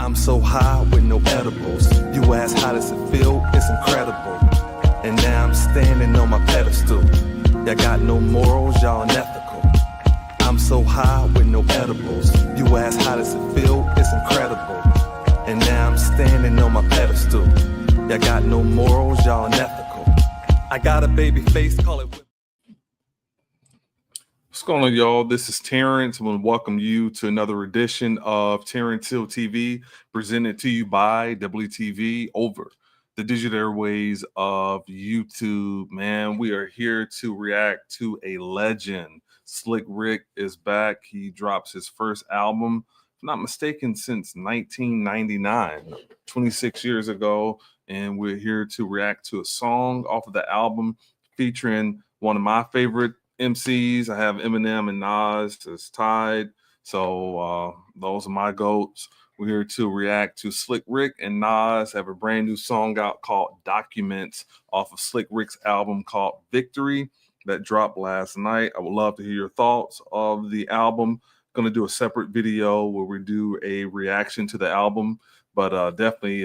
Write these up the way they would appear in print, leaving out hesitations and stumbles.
I'm so high with no edibles. You ask how does it feel? It's incredible. And now I'm standing on my pedestal. Y'all got no morals, y'all unethical. I'm so high with no edibles. You ask how does it feel? It's incredible. And now I'm standing on my pedestal. Y'all got no morals, y'all unethical. I got a baby face, call it. What's going on, y'all? This is Terrance. I want to welcome you to another edition of Terrance Hill TV, presented to you by WTV over the digital airways of YouTube. Man, we are here to react to a legend. Slick Rick is back. He drops his first album, if I'm not mistaken, since 1999, 26 years ago. And we're here to react to a song off of the album featuring one of my favorite MCs. I have Eminem and Nas as tied. So those are my GOATs. We're here to react to Slick Rick and Nas have a brand new song out called Documents off of Slick Rick's album called Victory that dropped last night. I would love to hear your thoughts of the album. Going to do a separate video where we do a reaction to the album, but definitely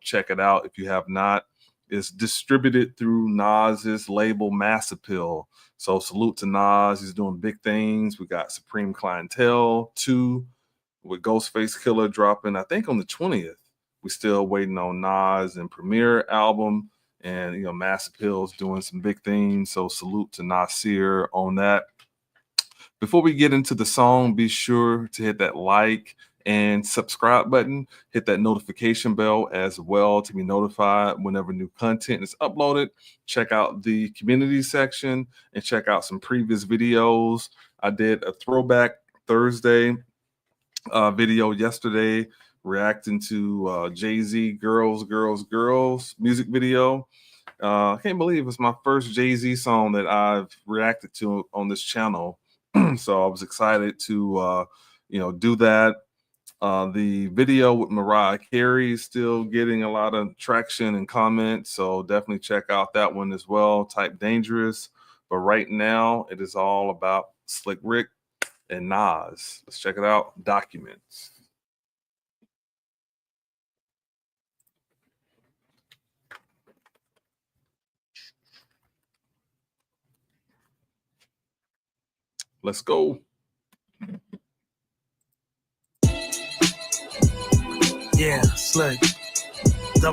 check it out if you have not. It's distributed through Nas's label Mass Appeal. So salute to Nas. He's doing big things. We got Supreme Clientele 2 with Ghostface Killer dropping, I think, on the 20th. We're still waiting on Nas and Premiere album. And, Mass Appeal's doing some big things. So salute to Nasir on that. Before we get into the song, be sure to hit that like and subscribe button. Hit that notification bell as well to be notified whenever new content is uploaded. Check out the community section and check out some previous videos. I did a throwback Thursday video yesterday reacting to Jay-Z Girls music video. I can't believe it's my first Jay-Z song that I've reacted to on this channel. So I was excited to do that. The video with Mariah Carey is still getting a lot of traction and comments, so definitely check out that one as well. Type Dangerous. But right now, it is all about Slick Rick and Nas. Let's check it out. Documents. Let's go. Yeah, Slick. 008.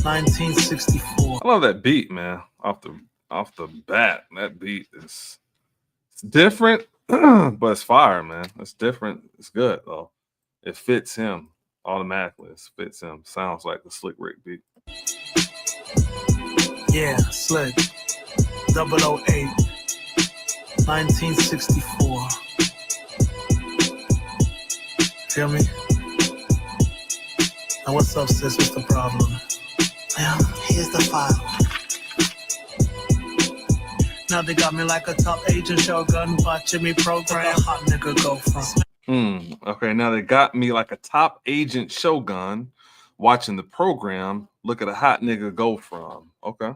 1964. I love that beat, man. Off the bat, that beat is different, but it's fire, man. It's different. It's good though. It fits him automatically. It fits him. Sounds like the Slick Rick beat. Yeah, Slick. 008. 1964. Feel me? Now what's up, sis? What's the problem? Well, here's the file. Now they got me like a top agent Shogun watching me program. Hot nigga go from. Okay, now they got me like a top agent Shogun watching the program. Look at a hot nigga go from. Okay.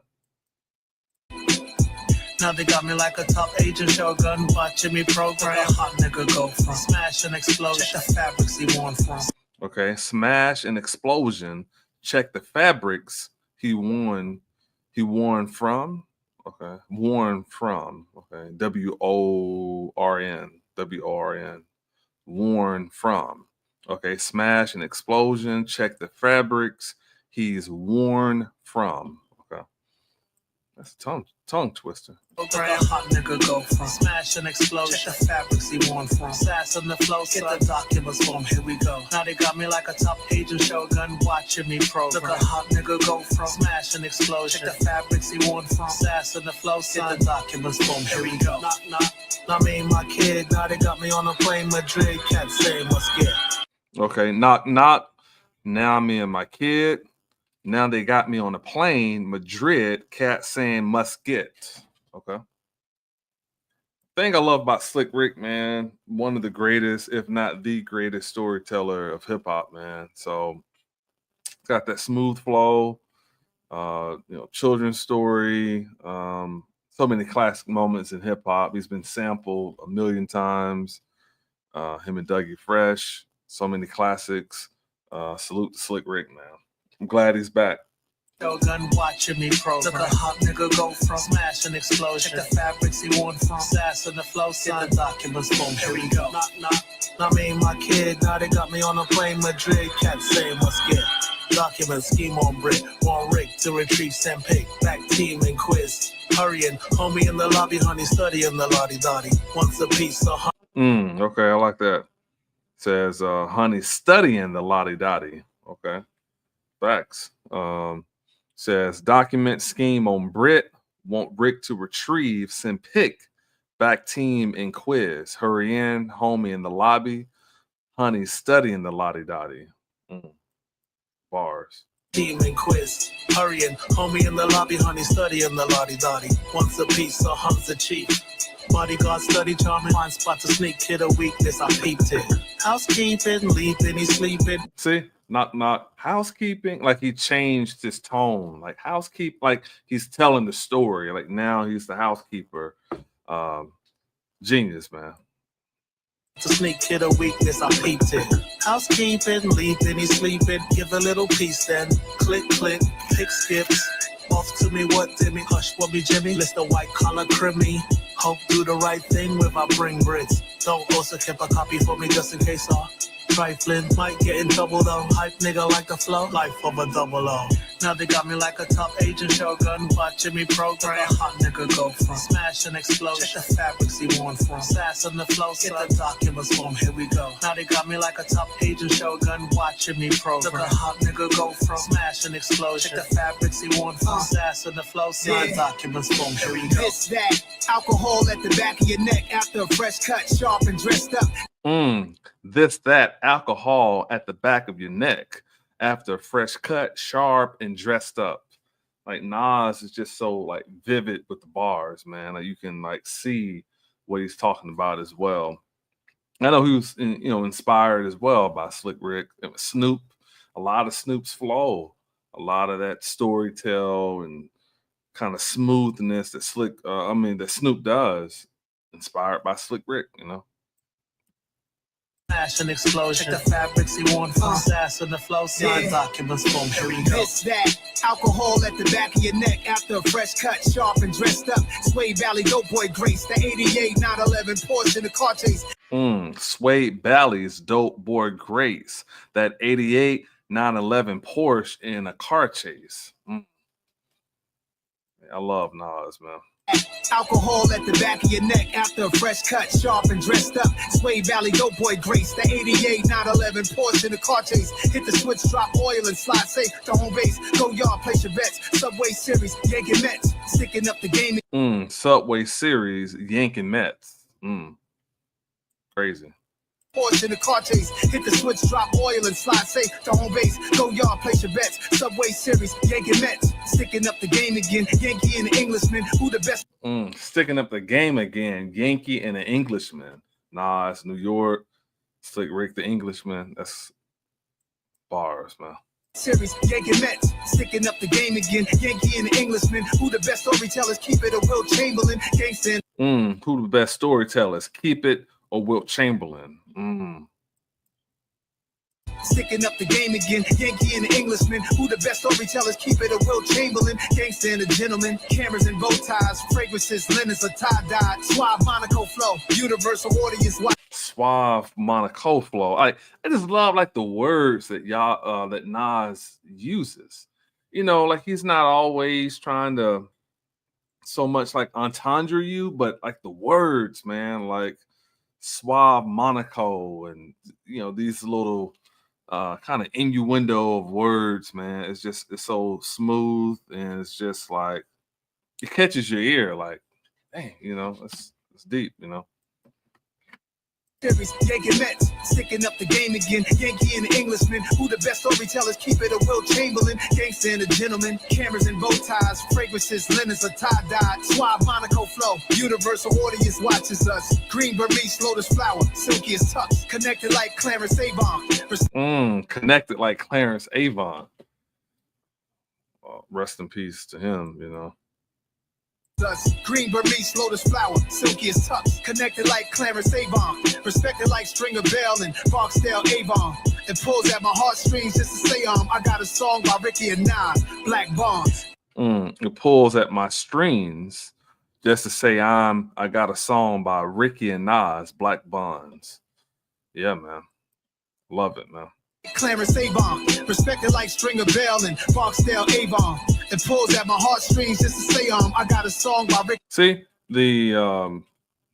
Now they got me like a top agent Shogun watching me program. Hot nigga go from. Smash and explosion. Check the fabrics he worn from. Okay, smash and explosion. Check the fabrics he worn from. Okay, worn from. Okay, W-O-R-N. Worn from. Okay, smash and explosion. Check the fabrics he's worn from. Okay, that's a tongue twister. Hot nigga go from. Smash and explosion. Check the fabrics he worn from. Sass on the flow, get the documents from. Here we go. Now they got me like a top agent Shogun watching me program. Look a hot nigga go from. Smash and explosion. Check the fabrics he worn from. Sass on the flow, get the documents from. Here we go. Not me and my kid. Now they got me on a plane Madrid. Can't say what's good. Okay, knock knock. Now me and my kid. Now they got me on a plane. Madrid. Cat saying must get. Okay. Thing I love about Slick Rick, man, one of the greatest, if not the greatest storyteller of hip hop, man. So got that smooth flow, children's story, so many classic moments in hip hop. He's been sampled a million times. Him and Dougie Fresh, so many classics. Salute to Slick Rick, man. I'm glad he's back. Gun watching me program. Look a hot nigga go from smash and explosion. Check the fabrics he worn from sass and the flow. Get the documents, boom, here we go. Knock, knock. I mean, my kid, now they got me on a plane. Madrid, cat say must get. Documents, scheme on brick. One rig to retrieve, send pick. Back team and quiz. Hurrying, homie in the lobby, honey, studying the lottie dotty. Once a piece of Okay, I like that. Says honey studying the lottie dottie. Okay. Facts. Says document scheme on Brit, want Rick to retrieve, send pick, back team in quiz. Hurry in, homie in the lobby, honey studying the lottie dottie. Bars. team and quiz. Hurrying, homie in the lobby, honey, studying the lottie dotty. Once a piece, so hum's a chief. Bodyguard study charming, find spot to sneak, kid a weakness, I peeped it. Housekeeping, leaping, he's sleeping. See, not housekeeping. Like he changed his tone. Like like he's telling the story. Like now he's the housekeeper. Genius, man. To sneak, kid a weakness, I peeped it. Housekeeping, leaping, he's sleeping. Give a little piece then. Click, click, pick skips. Off to me, what did me? Hush, what be Jimmy? List the white collar crimmy. Hope do the right thing with I bring Brits. Don't also keep a copy for me just in case trifling. Might get in trouble though. Hype nigga like the flow. Life of a double O. Now they got me like a top agent shogun. Watching me program. Hot nigga go from smash and explosion. Check the fabrics he worn from. Sass on the flow. Get the documents from. Here we go. Now they got me like a top agent shogun. Watching me program. Look a hot nigga go from smash and explosion. Check the fabrics he worn from. Sass on the flow. Sign documents from. Here we go. This that alcohol at the back of your neck after a fresh cut, sharp and dressed up. That alcohol at the back of your neck after a fresh cut, sharp and dressed up. Like Nas is just so like vivid with the bars, man. Like you can like see what he's talking about as well. I know he was inspired as well by Slick Rick and Snoop. A lot of Snoop's flow, a lot of that storytell and kind of smoothness that that Snoop does, inspired by Slick Rick, Smash and explosion. Check the fabrics he worn from sass and the flow. Sign documents from. Here we go. This that alcohol at the back of your neck after a fresh cut, sharp and dressed up. Sway Valley Dope Boy Grace, the 88 911 Porsche in the car chase. Sway Valley's Dope Boy Grace, that 88 911 Porsche in a car chase. I love Nas, man. Alcohol at the back of your neck after a fresh cut, sharp and dressed up. Sway Valley Dope Boy Grace, the 88 911 Porsche in the car chase. Hit the switch, drop oil and slide safe to home base. Go yard, place your bets. Subway Series, Yanking Mets, sticking up the game. Subway Series, Yanking Mets. Crazy. Porsche in the car chase, hit the switch, drop oil and slide safe to home base. Go yard, place your bets. Subway Series, Yanking Mets, sticking up the game again. Yankee and the Englishman, who the best? Sticking up the game again. Yankee and the Englishman. Nas, New York, Slick Rick the Englishman. That's bars, man. Series, Yanking Mets, sticking up the game again. Yankee and the Englishman, who the best storytellers? Keep it or Will Chamberlain, gangsta. Who the best storytellers? Keep it or Wilt Chamberlain? Sticking up the game again, Yankee and the Englishman. Who the best storytellers? Keep it or Will Chamberlain, gangsta and a gentleman. Cameras and bow ties, fragrances, linens, a tie-dye. Suave Monaco flow, universal audience. Suave Monaco flow. I just love like the words that that Nas uses. Like he's not always trying to so much like entendre you, but like the words, man, like Suave Monaco and these little kind of innuendo of words, man. It's so smooth and it's just like it catches your ear like, dang, it's deep, Series, Yankee Mets, sticking up the game again. Yankee and the Englishman, who the best storytellers, keep it a Will Chamberlain. Gangster and a gentleman, cameras and bow ties, fragrances, linens are tie-dyed. Suave Monaco flow, universal audience watches us. Green Burmese, lotus flower, silky as tux, connected like Clarence Avon. Connected like Clarence Avon. Rest in peace to him, you know. Green Burmese, lotus flower, silky as tux, connected like Clarence Avon, respected like Stringer Bell and Barksdale Avon. It pulls at my heartstrings just to say I got a song by Ricky and Nas, Black Bonds. It pulls at my strings just to say I got a song by Ricky and Nas, Black Bonds. Yeah, man. Love it, man. Clarence Avon, respected like Stringer Bell and Barksdale Avon. It pulls at my heartstrings just to say I got a song by Rick. See, the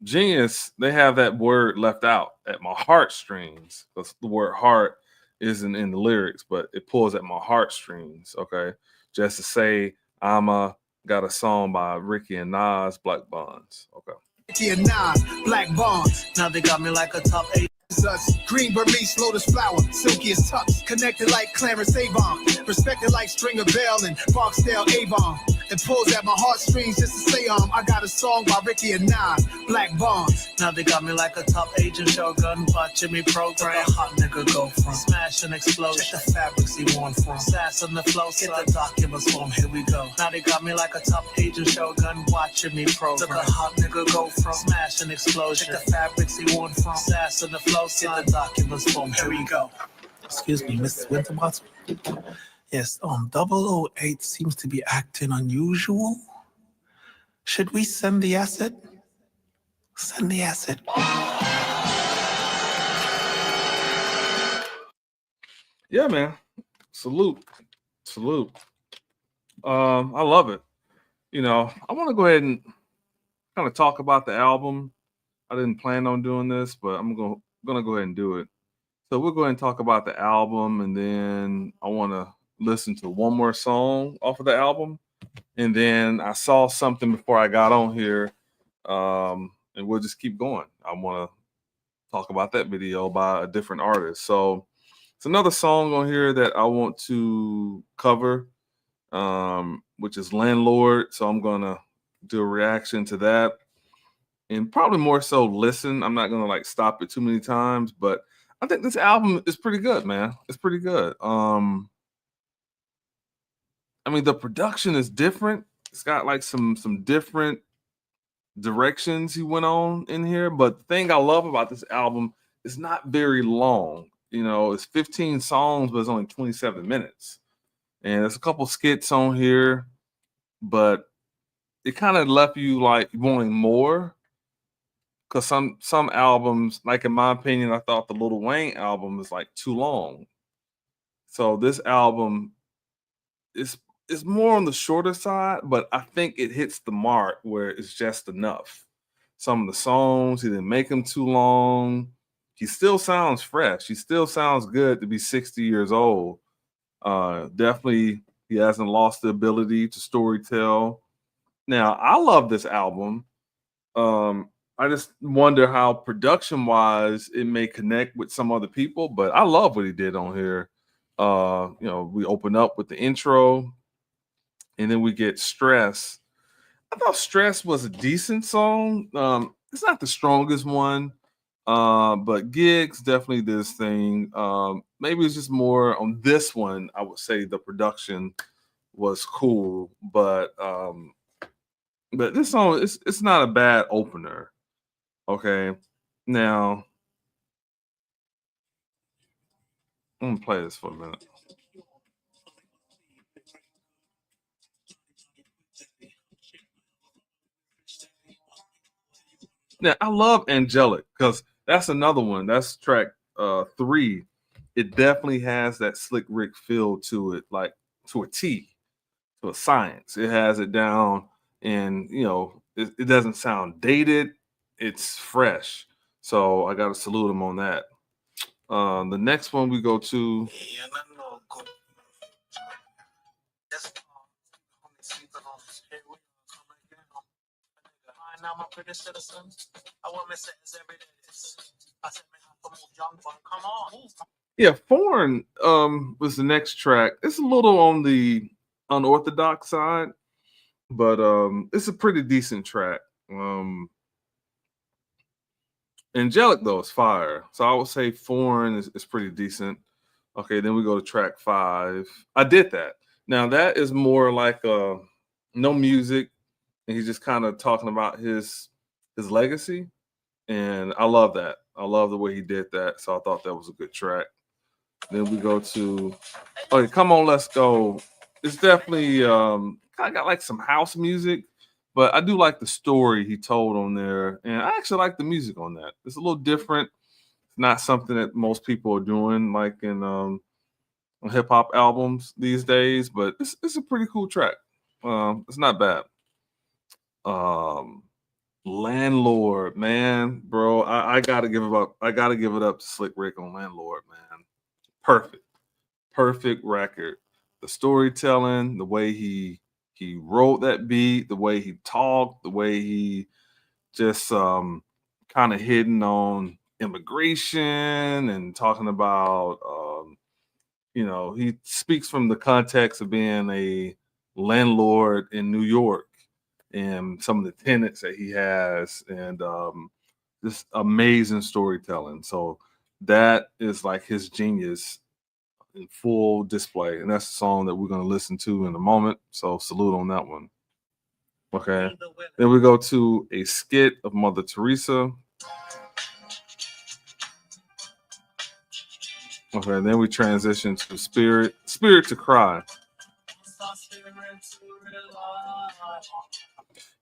Genius, they have that word left out, at my heartstrings, because the word heart isn't in the lyrics, but it pulls at my heartstrings, okay? Just to say got a song by Ricky and Nas, Black Bonds, okay? Ricky and Nas, Black Bonds. Now they got me like a top 8. Green Burmese, lotus flower, silky as tux, connected like Clarence Avon, respected like Stringer Bell and Barksdale Avon. It pulls at my heartstrings just to say I got a song by Ricky and Nas, Black Bonds. Now they got me like a top agent shogun, watching me program. A hot nigga go from smash and explosion. Check the fabrics he worn from. Sass on the flow, get the documents from. Here we go. Now they got me like a top agent shogun, watching me program. Look a hot nigga go from smash and explosion. Check the fabrics he worn from. Sass on the flow, get the documents from. Here we go. Excuse me, Mrs. Winterbottom. Yes, 008 seems to be acting unusual. Should we send the asset? Send the asset. Yeah, man. Salute. I love it. You know, I want to go ahead and kind of talk about the album. I didn't plan on doing this, but I'm gonna go ahead and do it. So we'll go ahead and talk about the album, and then I want to listen to one more song off of the album. And then I saw something before I got on here, and we'll just keep going. I want to talk about that video by a different artist. So it's another song on here that I want to cover, which is Landlord. So I'm going to do a reaction to that, and probably more so listen. I'm not going to like stop it too many times, but I think this album is pretty good, man. It's pretty good. I mean, the production is different. It's got like some different directions he went on in here. But the thing I love about this album is not very long. You know, it's 15 songs, but it's only 27 minutes. And there's a couple skits on here, but it kind of left you like wanting more. Because some albums, like in my opinion, I thought the Lil Wayne album is like too long. So this album is more on the shorter side, but I think it hits the mark where it's just enough. Some of the songs, he didn't make them too long. He still sounds fresh. He still sounds good to be 60 years old. Definitely, he hasn't lost the ability to storytell. Now, I love this album. I just wonder how production-wise it may connect with some other people, but I love what he did on here. You know, we open up with the intro, and then we get Stress. I thought Stress was a decent song. It's not the strongest one, but Gigs definitely did his thing. Maybe it's just more on this one. I would say the production was cool, but this song it's not a bad opener. Okay, now I'm gonna play this for a minute. Now I love Angelic because that's another one. That's track 3. It definitely has that Slick Rick feel to it, like to a T, to a science. It has it down, and you know it doesn't sound dated. It's fresh. So I got to salute him on that. The next one we go to. Now my pretty citizens, I want me sentence every day. Yeah, Foreign was the next track. It's a little on the unorthodox side, but it's a pretty decent track. Angelic though is fire. So I would say Foreign is pretty decent. Okay, then we go to track 5. I did that. Now that is more like no music, and he's just kind of talking about his legacy. And I love that. I love the way he did that. So I thought that was a good track. Then we go to okay, come on, let's go. It's definitely kind of got like some house music, but I do like the story he told on there, and I actually like the music on that. It's a little different. It's not something that most people are doing like in hip hop albums these days, but it's a pretty cool track. It's not bad. Um, Landlord, man, bro, I gotta give it up. I gotta give it up to Slick Rick on Landlord, man. Perfect, perfect record. The storytelling, the way he wrote that beat, the way he talked, the way he just kind of hitting on immigration and talking about he speaks from the context of being a landlord in New York and some of the tenants that he has and just amazing storytelling. So that is like his genius in full display. And that's the song that we're going to listen to in a moment. So salute on that one. Okay. Then we go to a skit of Mother Teresa. Okay, then we transition to Spirit to Cry.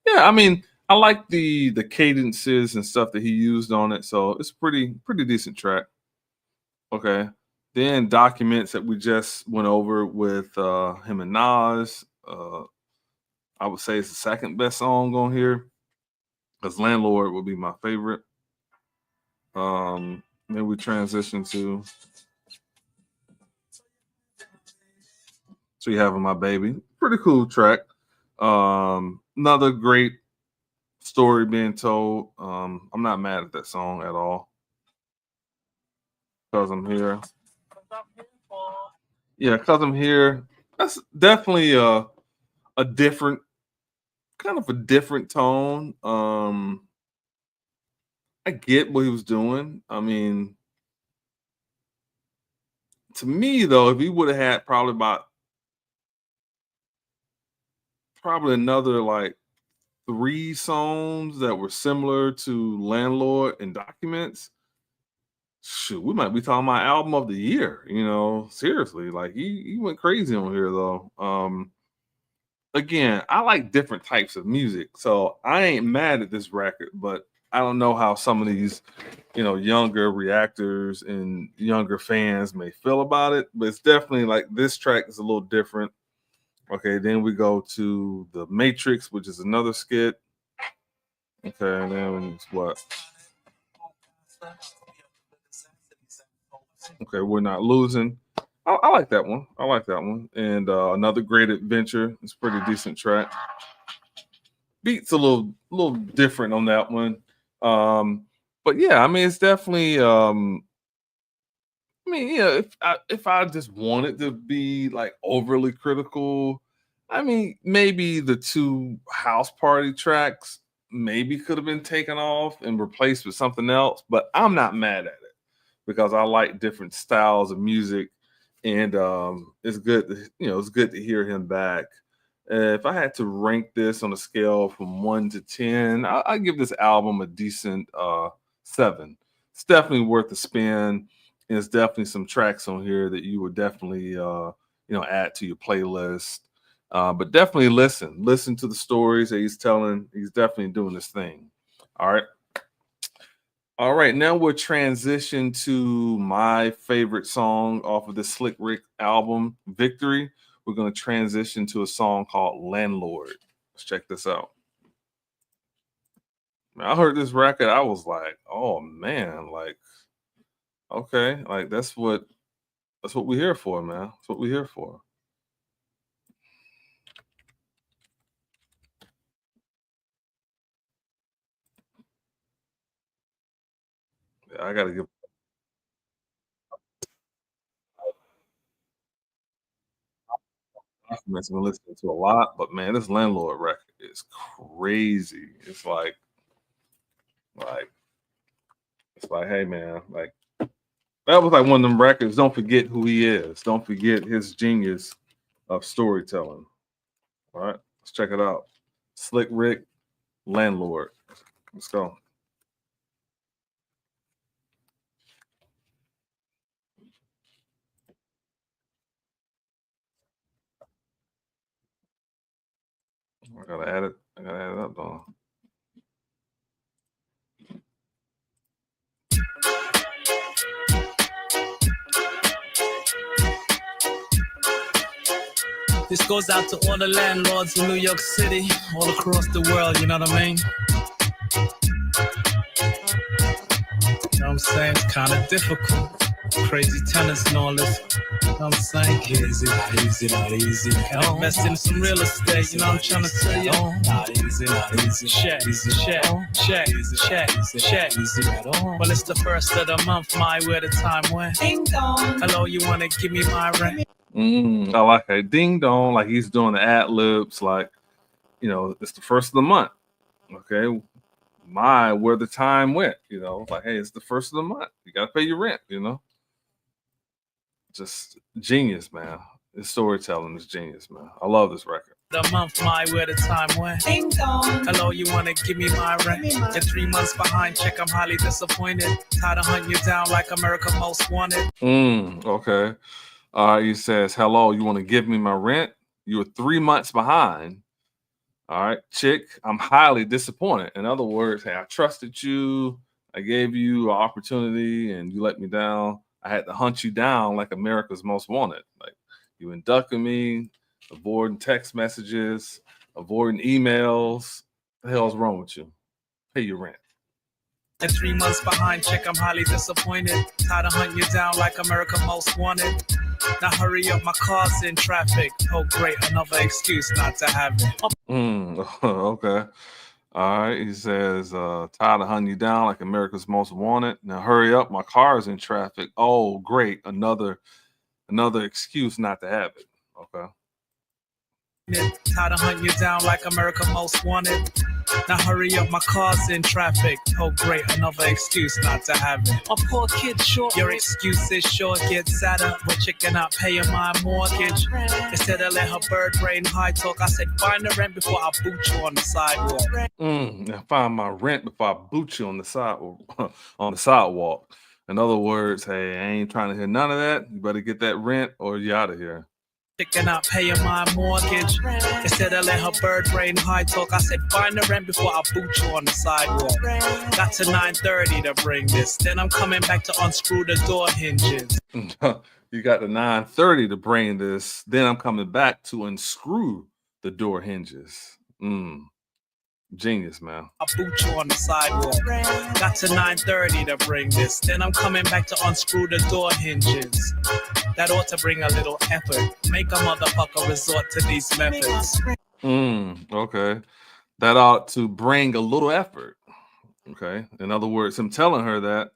Yeah, I mean, I like the cadences and stuff that he used on it, so it's pretty decent track. Okay. Then Documents that we just went over with him and Nas. I would say it's the second best song on here because Landlord would be my favorite. Then we transition to So You Having My Baby. Pretty cool track. Another great story being told. I'm not mad at that song at all. Because I'm here. Yeah, because I'm here. That's definitely a different kind of a different tone. I get what he was doing. I mean, to me though, if he would have had probably another like 3 songs that were similar to Landlord and Documents, shoot, we might be talking about album of the year, seriously. Like he went crazy on here though. Again, I like different types of music, so I ain't mad at this record, but I don't know how some of these, younger reactors and younger fans may feel about it, but it's definitely like this track is a little different. Okay, then we go to The Matrix, which is another skit. Okay, and then it's what? Okay, We're Not Losing. I like that one. I like that one. And Another Great Adventure. It's a pretty decent track. Beats a little different on that one. But yeah, I mean it's definitely I mean, yeah, if I just wanted to be like overly critical, I mean, maybe the 2 house party tracks maybe could have been taken off and replaced with something else, but I'm not mad at it because I like different styles of music and it's good it's good to hear him back. If I had to rank this on a scale from 1 to 10, I give this album a decent 7. It's definitely worth a spin. And there's definitely some tracks on here that you would definitely add to your playlist. But definitely listen to the stories that he's telling. He's definitely doing this thing. All right. All right, now we'll transition to my favorite song off of the Slick Rick album, Victory. We're going to transition to a song called Landlord. Let's check this out. Man, I heard this record, I was like, oh man, like, okay, like that's what we're here for, man. That's what we're here for. I gotta give. I've been listening to a lot, but man, this landlord record is crazy. Like, it's like, hey man, like that was like one of them records. Don't forget who he is. Don't forget his genius of storytelling. All right, let's check it out. Slick Rick, Landlord. Let's go. I gotta add it. I gotta add it up though. This goes out to all the landlords in New York City, all across the world, you know what I mean? You know what I'm saying? It's kind of difficult. Crazy tenants and all this. You know what I'm saying? Easy, not easy, not easy. Gotta invest in some real estate, you know what I'm trying to tell you? Not easy, not easy. Check, check, check, check, check. Well, it's the first of the month, where the time went. Ding dong. Hello, you wanna give me my rent? I like that. Ding dong, like he's doing the ad libs, like, you know, it's the first of the month. Okay. Where the time went, you know, like, hey, it's the first of the month. You got to pay your rent, you know. Just genius, man. His storytelling is genius, man. I love this record. The month, where the time went. Ding dong. Hello, you want to give me my rent? You're 3 months behind, check, I'm highly disappointed. Tired of hunting you down like America Most Wanted. Okay. All right, he says, hello, you want to give me my rent? You were 3 months behind. All right, chick, I'm highly disappointed. In other words, hey, I trusted you. I gave you an opportunity and you let me down. I had to hunt you down like America's Most Wanted. Like, you inducting me, avoiding text messages, avoiding emails. What the hell's wrong with you? Pay your rent. And 3 months behind, check, I'm highly disappointed. Tired of hunting you down like America Most Wanted. Now hurry up, my car's in traffic. Oh great, another excuse not to have it. Okay. All right. He says, tired of hunting you down like America's Most Wanted. Now hurry up, my car's in traffic. Oh great, another excuse not to have it. Okay. Tired of hunting you down like America Most Wanted. Now hurry up, my car's in traffic. Oh great, another excuse not to have it. A poor kid short. Your excuses sure get sadder. But chick not paying my mortgage. Instead of let her bird brain high talk, I said find the rent before I boot you on the sidewalk. Find my rent before I boot you on the sidewalk. In other words, hey, I ain't trying to hear none of that. You better get that rent or you're out of here. Chicken not paying my mortgage. Instead of let her bird brain high talk, I said find the rent before I boot you on the sidewalk. Got to 9:30 to bring this. Then I'm coming back to unscrew the door hinges. You got to 9:30 to bring this. Then I'm coming back to unscrew the door hinges. Genius, man. I boot you on the sidewalk. Got to 9:30 to bring this. Then I'm coming back to unscrew the door hinges. That ought to bring a little effort. Make a motherfucker resort to these methods. Okay. That ought to bring a little effort. Okay. In other words, I'm telling her that,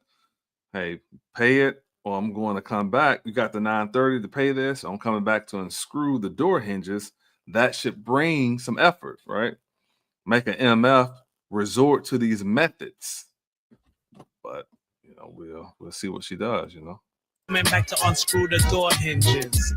hey, pay it or I'm going to come back. You got the 9:30 to pay this. I'm coming back to unscrew the door hinges. That should bring some effort, right? Make an MF resort to these methods. But, you know, we'll see what she does, you know. Coming back to unscrew the door hinges.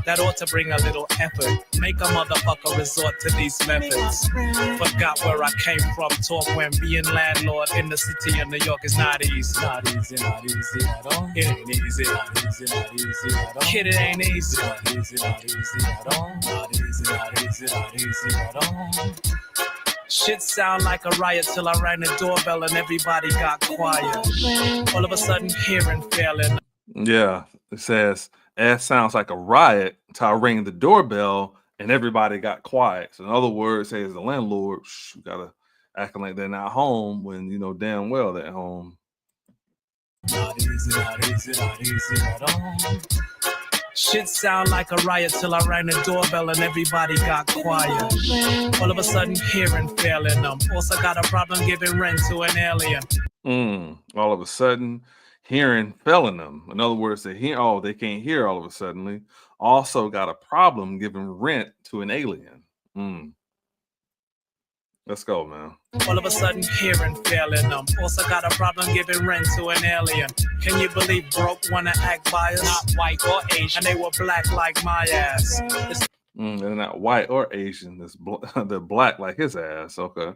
That ought to bring a little effort. Make a motherfucker resort to these methods. Forgot where I came from. Talk when being landlord in the city of New York is not easy. Not easy, not easy at all. It ain't easy, not easy, not easy at all. Kid, it ain't easy. Not easy, not easy at all. Not easy, not easy, not easy at all. Shit sound like a riot till I rang the doorbell and everybody got quiet. All of a sudden, hearing failing. Yeah, it says, it sounds like a riot till I rang the doorbell and everybody got quiet. So in other words, hey, as the landlord, you gotta acting like they're not home when you know damn well they're home. Not easy, not easy, not easy at all. Shit sound like a riot till I rang the doorbell and everybody got quiet. All of a sudden, hearing failing. Also got a problem giving rent to an alien. All of a sudden, hearing failing them. In other words, they can't hear all of a sudden. Also got a problem giving rent to an alien. Let's go, man. All of a sudden, hearing failing them. Also got a problem giving rent to an alien. Can you believe broke wanna act biased? Not white or Asian, and they were black like my ass. They're not white or Asian. They're black like his ass. Okay.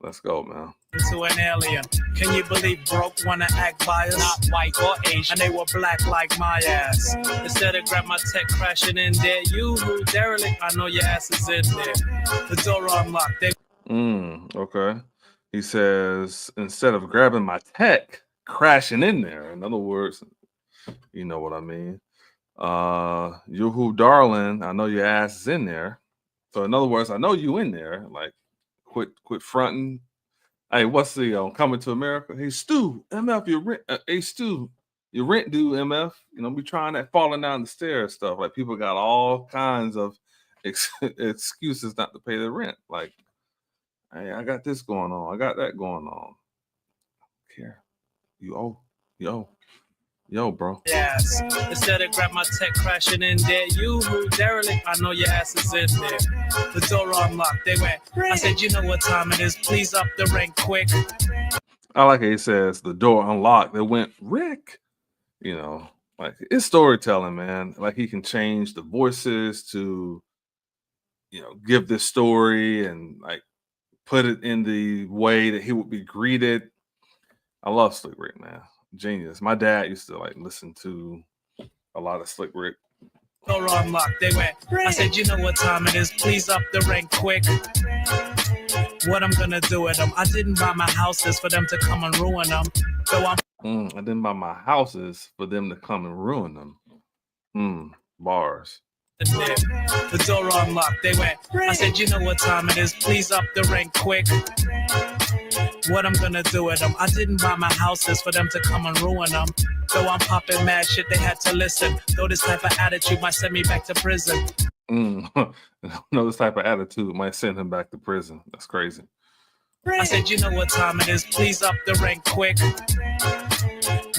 Let's go, man. To an alien. Can you believe broke wanna act biased? Not white or Asian, and they were black like my ass. Instead of grab my tech crashing in there, you who derelict, I know your ass is in there. The door unlocked. Okay. He says, instead of grabbing my tech, crashing in there. In other words, you know what I mean. You who darling, I know your ass is in there. So in other words, I know you in there. Like, quit fronting. Hey, what's the Coming to America? Hey, Stu, MF, your rent. Hey, Stu, your rent due, MF. You know, be trying that falling down the stairs stuff. Like, people got all kinds of excuses not to pay their rent. Like, hey, I got this going on. I got that going on. Care. You owe. Yo, bro. Yes. Instead of grab my tech crashing in there, you who derelict, I know your ass is in there. The door unlocked. They went. I said, you know what time it is. Please up the rent quick. I like how he says the door unlocked. They went, Rick. You know, like it's storytelling, man. Like he can change the voices to, give this story and like put it in the way that he would be greeted. I love Slick Rick, man. Genius. My dad used to like listen to a lot of Slick Rick. Door unlocked. They went. I said, you know what time it is. Please up the rent quick. What I'm gonna do with them? I didn't buy my houses for them to come and ruin them. So I didn't buy my houses for them to come and ruin them. Bars. The door unlocked. They went. I said, you know what time it is. Please up the rent quick. What I'm gonna do with them? I didn't buy my houses for them to come and ruin them. Though I'm popping mad shit, they had to listen. Though this type of attitude might send me back to prison. No, this type of attitude might send him back to prison. That's crazy. I said, you know what time it is. Please up the rent quick.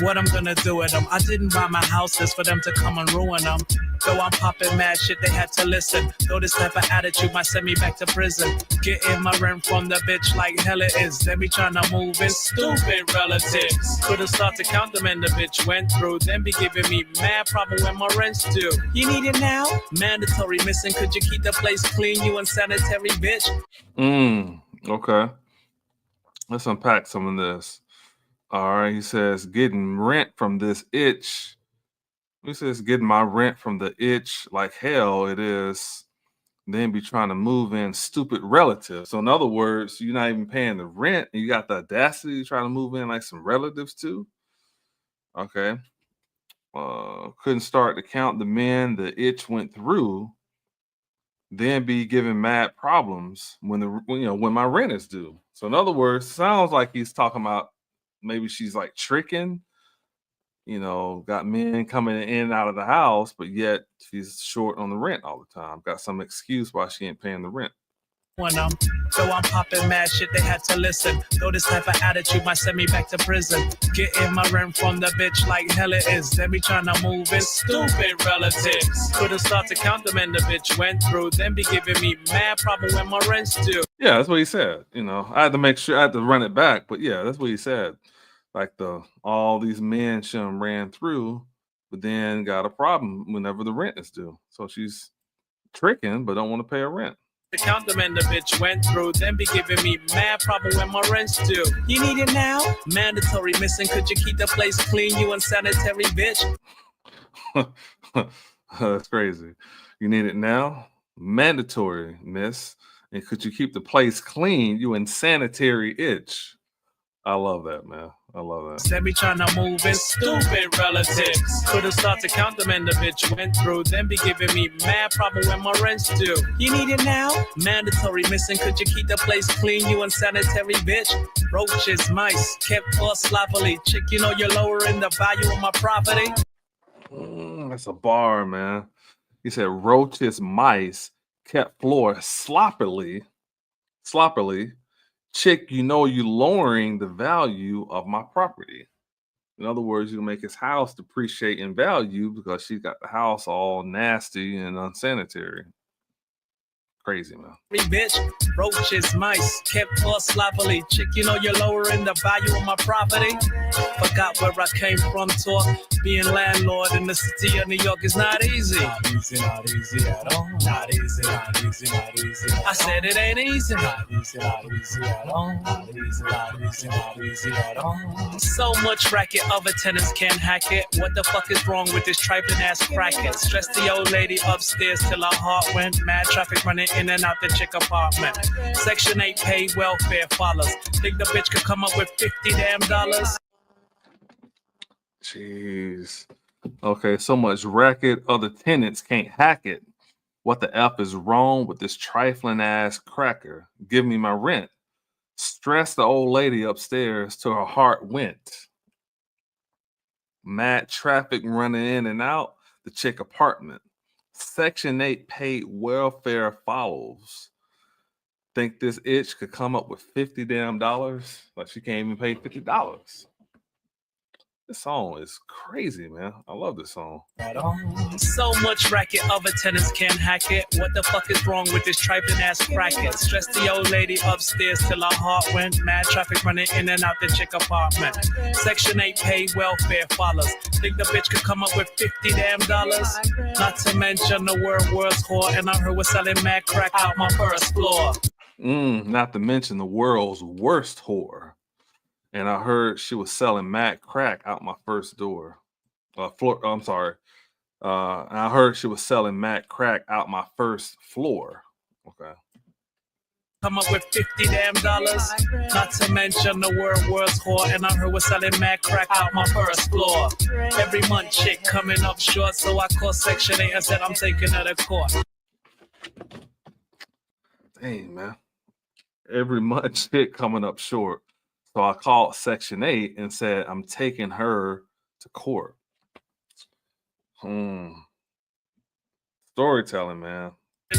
What I'm gonna do with them? I didn't buy my houses for them to come and ruin them. Though I'm popping mad shit, they had to listen. Though this type of attitude might send me back to prison. Getting my rent from the bitch like hell it is. Then be trying to move in stupid relatives. Couldn't start to count them and the bitch went through. Then be giving me mad problem when my rent's due. You need it now? Mandatory missing. Could you keep the place clean, you unsanitary bitch? Okay. Let's unpack some of this. All right, he says, getting rent from this itch. He says, getting my rent from the itch like hell it is. Then be trying to move in stupid relatives. So in other words, you're not even paying the rent and you got the audacity to try to move in like some relatives too. Okay. Couldn't start to count the men the itch went through. Then be giving mad problems when my rent is due. So in other words, sounds like he's talking about maybe she's like tricking, got men coming in and out of the house, but yet she's short on the rent all the time. Got some excuse why she ain't paying the rent. Though I'm popping mad shit, they had to listen. Though this type of attitude might send me back to prison. Getting my rent from the bitch like hell it is. Then be trying to move in stupid relatives. Couldn't start to count them and the bitch went through. Then be giving me mad problem when my rent's due. Yeah, that's what he said. I had to make sure I had to run it back, but yeah, that's what he said. Like all these men she ran through, but then got a problem whenever the rent is due. So she's tricking, but don't want to pay her rent. To count them and the bitch went through, then be giving me mad problem when my rent's due. You need it now? Mandatory missing. Could you keep the place clean, you unsanitary bitch? That's crazy. You need it now? Mandatory, miss. And could you keep the place clean, you insanitary itch? I love that, man. I love that. Then be trying to move in stupid relatives. Couldn't start to count them and the bitch went through. Then be giving me mad problem when my rent's due. You need it now? Mandatory missing. Could you keep the place clean, you unsanitary bitch? Roaches, mice, kept all sloppily. Chick, you're lowering the value of my property. That's a bar, man. He said roaches, mice, kept floor sloppily. Chick, you know you lowering the value of my property. In other words, you make his house depreciate in value because she got the house all nasty and unsanitary. Crazy, man. Bitch, roaches, mice, kept all sloppily. Chick, you know you're lowering the value of my property. Forgot where I came from, talk. Being landlord in the city of New York is not easy. Not easy at all. Not easy at all. I said it ain't easy. Not easy at all. Not easy at all. So much racket, other tenants can't hack it. What the fuck is wrong with this trifling ass cracket? Stressed the old lady upstairs till her heart went. Mad traffic running in and out the chick apartment. Section 8 pay welfare follows. Think the bitch could come up with $50 damn dollars? Jeez. Okay, so much racket, other tenants can't hack it. What the F is wrong with this trifling ass cracker? Give me my rent. Stress the old lady upstairs till her heart went. Mad traffic running in and out the chick apartment. Section 8 paid welfare follows. Think this itch could come up with $50 damn dollars? Like she can't even pay $50. This song is crazy, man. I love this song. So much racket, other tenants can't hack it. What the fuck is wrong with this trifling ass cracket? Stress the old lady upstairs till her heart went. Mad traffic running in and out the chick apartment. Section 8 pay welfare follows. Think the bitch could come up with $50 damn dollars? Not to mention the world's whore, and I heard we're selling mad crack out my first floor. Not to mention the world's worst whore. And I heard she was selling mad crack out my first door. Floor. I'm sorry. And I heard she was selling mad crack out my first floor. Okay. Come up with $50 damn dollars. Not to mention the world's whore, and I heard we're selling mad crack out my first floor. Every month chick coming up short, so I called Section 8 and said I'm taking her to court. Dang, man. Every month chick coming up short. So I called Section 8 and said, I'm taking her to court. Storytelling, man.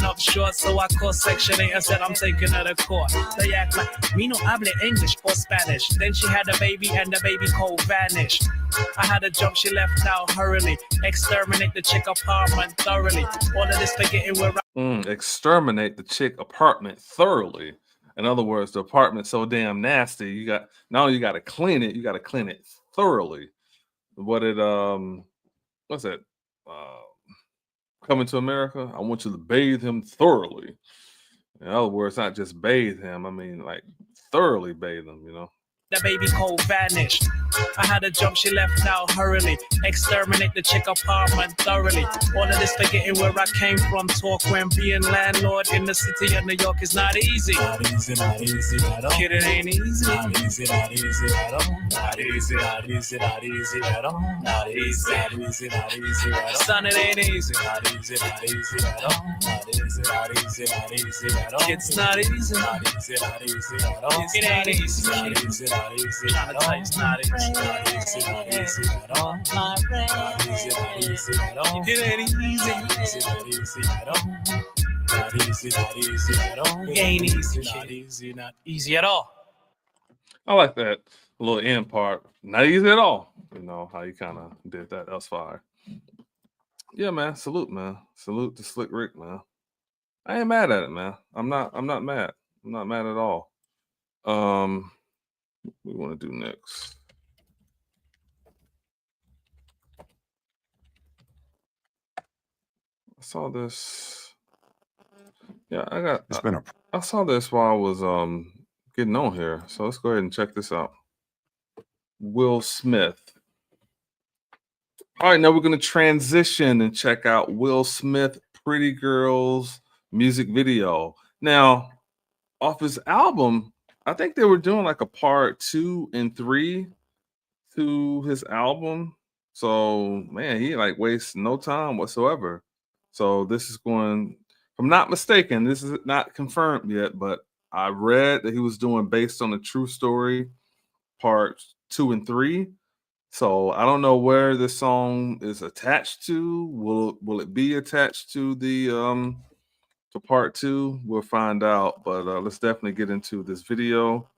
Up short, so I called Section 8 and said I'm taking her to court. They act like me no hable English or Spanish. Then she had a baby and the baby cold vanished. I had to jump, she left out hurriedly. Exterminate the chick apartment thoroughly. All of this forgetting where exterminate the chick apartment thoroughly. In other words, the apartment's so damn nasty. You got not only you got to clean it, you got to clean it thoroughly. What it what's that? Coming to America, I want you to bathe him thoroughly. In other words, not just bathe him. I mean, like thoroughly bathe him. You know. The baby cold vanished. I had to jump, she left out hurriedly. Exterminate the chick apartment thoroughly. All of this forgetting where I came from. Talk when being landlord in the city of New York is not easy. Not easy at all. Kid, it ain't easy. Not easy at all. Not easy at all. Not easy at all. Son, it ain't easy. Not easy at all. Not easy at all. It's not easy. Not easy at all. It ain't easy. Not easy at all. It's not easy. Not easy at all. Not easy at all. It ain't easy. Not easy at all. Not easy at all. It ain't easy. Not easy at all. I like that little end part. Not easy at all. You know how you kind of did that. That was fire. Yeah, man. Salute, man. Salute to Slick Rick, man. I ain't mad at it, man. I'm not mad. I'm not mad at all. What we want to do next? I saw this. Yeah, I saw this while I was getting on here. So let's go ahead and check this out. Will Smith. All right, now we're going to transition and check out Will Smith Pretty Girls music video. Now, off his album, I think they were doing like a part 2 and 3 to his album. So, man, he like wastes no time whatsoever. So this is going, if I'm not mistaken, this is not confirmed yet, but I read that he was doing based on a true story parts 2 and 3. So I don't know where this song is attached to. Will it be attached to the to part 2? We'll find out. But let's definitely get into this video.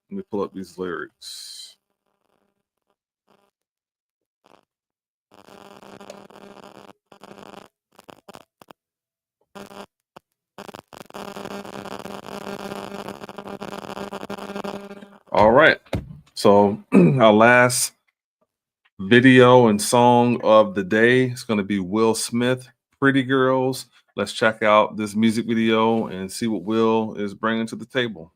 Let me pull up these lyrics. All right. So our last video and song of the day is going to be Will Smith, Pretty Girls. Let's check out this music video and see what Will is bringing to the table.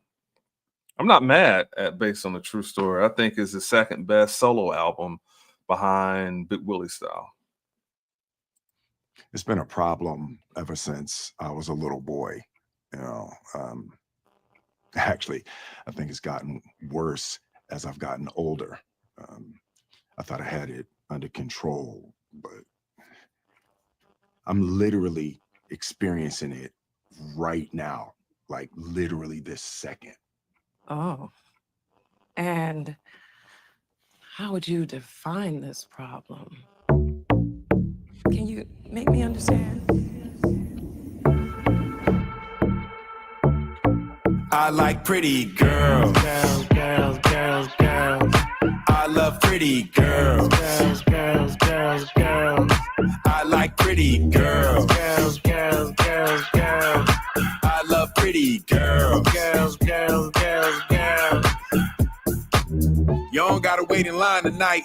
I'm not mad at Based on a True Story. I think it's the second best solo album behind Big Willie Style. It's been a problem ever since I was a little boy. You know, actually, I think it's gotten worse as I've gotten older. I thought I had it under control, but I'm literally experiencing it right now, like literally this second. Oh, and how would you define this problem? Can you make me understand? I like pretty girls. Girls, girls, girls, girls. I love pretty girls. Girls, girls, girls, girls. I like pretty girls. Girls, girls, girls, girls. I love pretty girls. Girls, girls, girls, girls. You don't gotta wait in line tonight.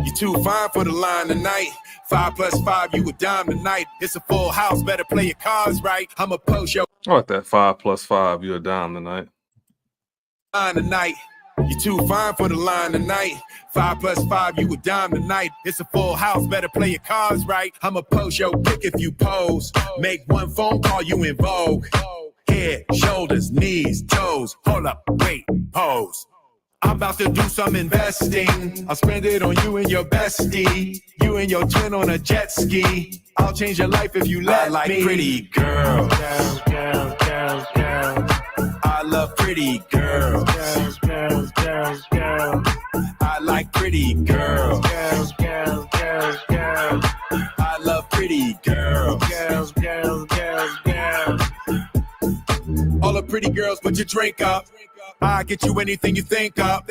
You too fine for the line tonight. 5 + 5, you a dime tonight. It's a full house, better play your cards right. I'ma post your I like that 5 + 5. You're down tonight. line tonight. You too fine for the line tonight. 5 + 5, you a dime tonight. It's a full house, better play your cards right. I'ma post your pick if you pose. Make one phone call, you in vogue. Head, shoulders, knees, toes. Hold up, wait, pose. I'm about to do some investing. I'll spend it on you and your bestie. You and your twin on a jet ski. I'll change your life if you let me. I like pretty girls. Girls, girls, girls, girls. I love pretty girls. Girls, girls, girls, girls. I like pretty girls. Girls, girls, girls, girls. I love pretty girls. Girls, girls, girls, girls. All the pretty girls, put your drink up. I get you anything you think of.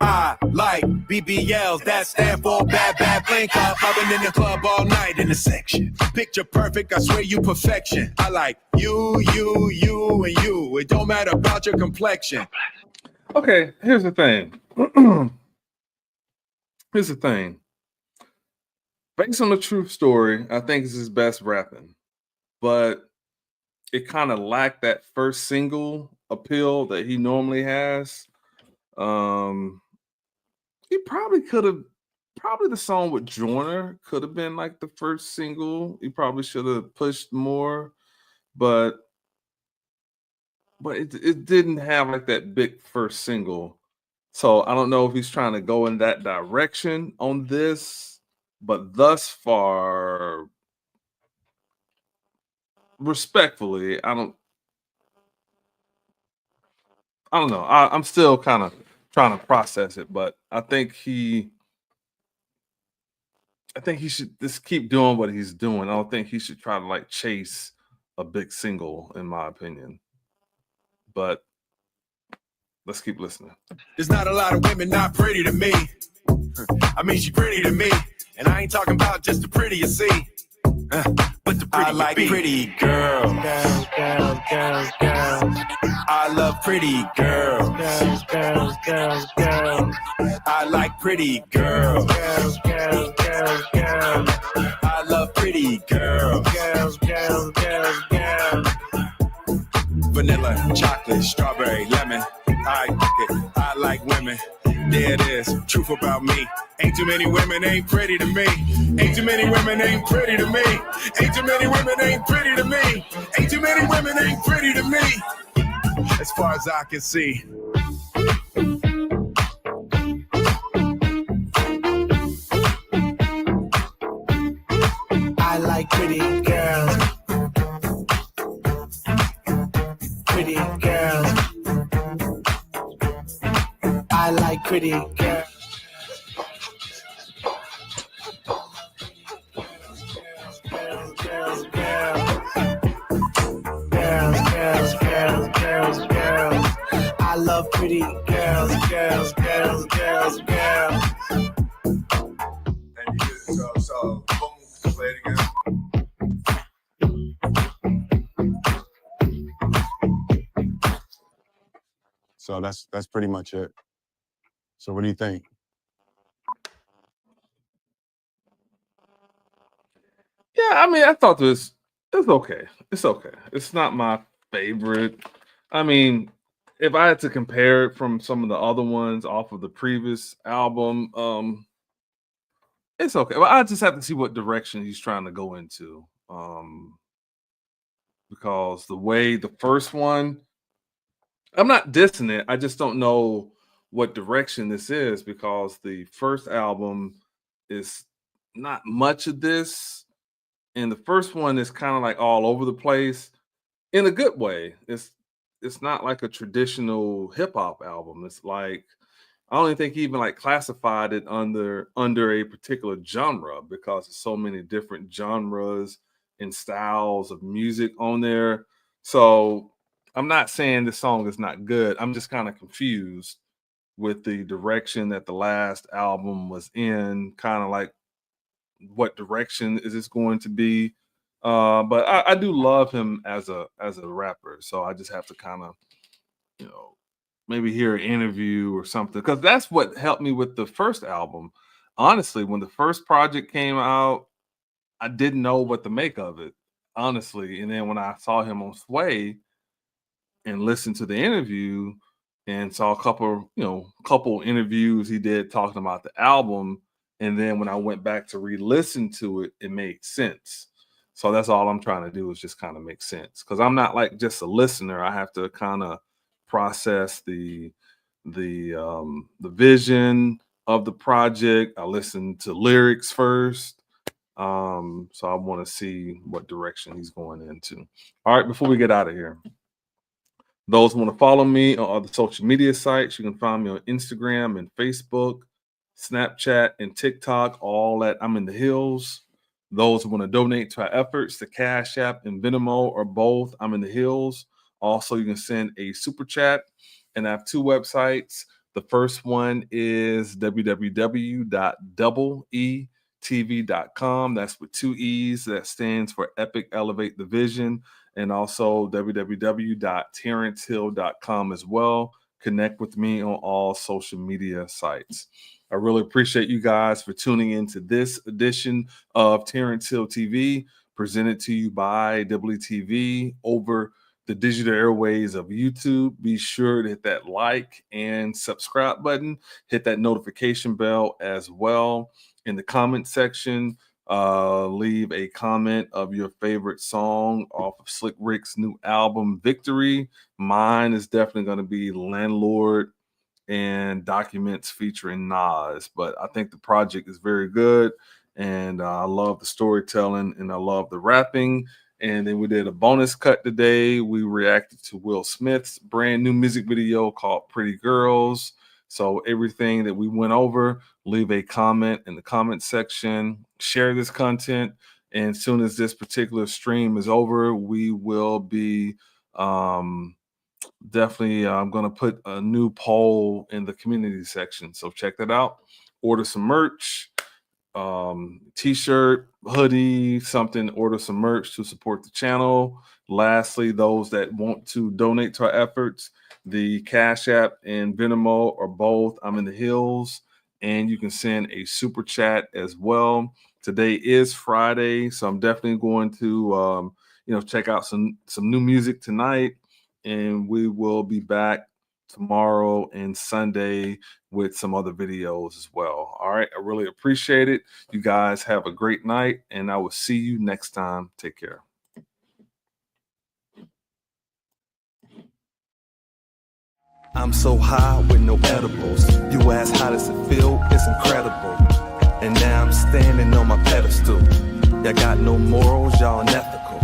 I like BBLs, that stand for bad, bad blink up. I've been in the club all night in the section. Picture perfect, I swear you perfection. I like you, you, you, and you. It don't matter about your complexion. Okay, here's the thing. Here's the thing. Based on a True Story, I think it's his best rapping, but it kind of lacked that first single appeal that he normally has. He probably could have, the song with Joyner could have been like the first single. He probably should have pushed more, but it didn't have like that big first single. So I don't know if he's trying to go in that direction on this, but thus far, respectfully, I don't know. I'm still kind of trying to process it, but I think he should just keep doing what he's doing. I don't think he should try to like chase a big single, in my opinion. But let's keep listening. There's not a lot of women not pretty to me. I mean, she pretty to me. And I ain't talking about just the pretty you see. But the pretty I like pretty girls. Girls, girls, girls, girls. I love pretty girls. Girls, girls, girls, girls. I like pretty girls. Girls, girls, girls, girls. I love pretty girls. Girls, girls, girls, girls. Vanilla, chocolate, strawberry, lemon. I like women. There it is, truth about me. Ain't too many women ain't pretty to me. Ain't too many women ain't pretty to me. Ain't too many women ain't pretty to me. Ain't too many women ain't pretty to me. As far as I can see. I like pretty girls. Pretty girls. I like pretty girls. Girls, girls, girls. love pretty girls, girls, girls, girls, girls. And you so boom, play it again. So that's pretty much it. So what do you think? Yeah, I mean, I thought it's okay. It's okay. It's not my favorite. I mean, if I had to compare it from some of the other ones off of the previous album, it's okay. Well, I just have to see what direction he's trying to go into. Because the way the first one, I'm not dissing it. I just don't know what direction this is because the first album is not much of this. And the first one is kind of like all over the place in a good way. It's not like a traditional hip hop album. It's like I don't even think he even like classified it under a particular genre because there's so many different genres and styles of music on there. So I'm not saying this song is not good. I'm just kind of confused with the direction that the last album was in, kind of like what direction is this going to be? But I do love him as a rapper, so I just have to kind of, maybe hear an interview or something because that's what helped me with the first album. Honestly, when the first project came out, I didn't know what to make of it, honestly. And then when I saw him on Sway and listened to the interview and saw couple interviews he did talking about the album. And then when I went back to re-listen to it, it made sense. So that's all I'm trying to do is just kind of make sense. Because I'm not like just a listener. I have to kind of process the vision of the project. I listen to lyrics first. So I want to see what direction he's going into. All right, before we get out of here. Those who want to follow me on other social media sites, you can find me on Instagram and Facebook, Snapchat, and TikTok, all at I'm in the Hills. Those who want to donate to our efforts, the Cash App and Venmo or both, I'm in the Hills. Also, you can send a super chat. And I have two websites. The first one is www.doubleetv.com. That's with two E's. That stands for Epic Elevate the Vision. And also www.terrancehill.com as well. Connect with me on all social media sites. I really appreciate you guys for tuning into this edition of Terrance Hill TV, presented to you by WTV over the digital airways of YouTube. Be sure to hit that like and subscribe button. Hit that notification bell as well. In the comment section, leave a comment of your favorite song off of Slick Rick's new album, Victory. Mine is definitely going to be Landlord and Documents featuring Nas. But I think the project is very good. And I love the storytelling and I love the rapping. And then we did a bonus cut today. We reacted to Will Smith's brand new music video called Pretty Girls. So everything that we went over, leave a comment in the comment section, share this content. And as soon as this particular stream is over, we will be definitely I'm going to put a new poll in the community section. So check that out. Order some merch. T-shirt, hoodie, something, order some merch to support the channel. Lastly, those that want to donate to our efforts, the Cash App and Venmo are both I'm in the Hills, and you can send a super chat as well. Today is Friday, so I'm definitely going to check out some new music tonight, and we will be back tomorrow and Sunday with some other videos as well. All right, I really appreciate it. You guys have a great night, and I will see you next time. Take care. I'm so high with no edibles. You ask how does it feel? It's incredible. And now I'm standing on my pedestal. Y'all got no morals, y'all unethical.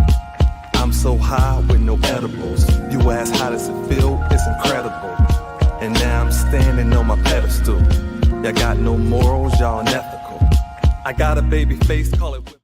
I'm so high with no edibles. You ask how does it feel? It's incredible. And now I'm standing on my pedestal. Y'all got no morals, y'all unethical. I got a baby face, call it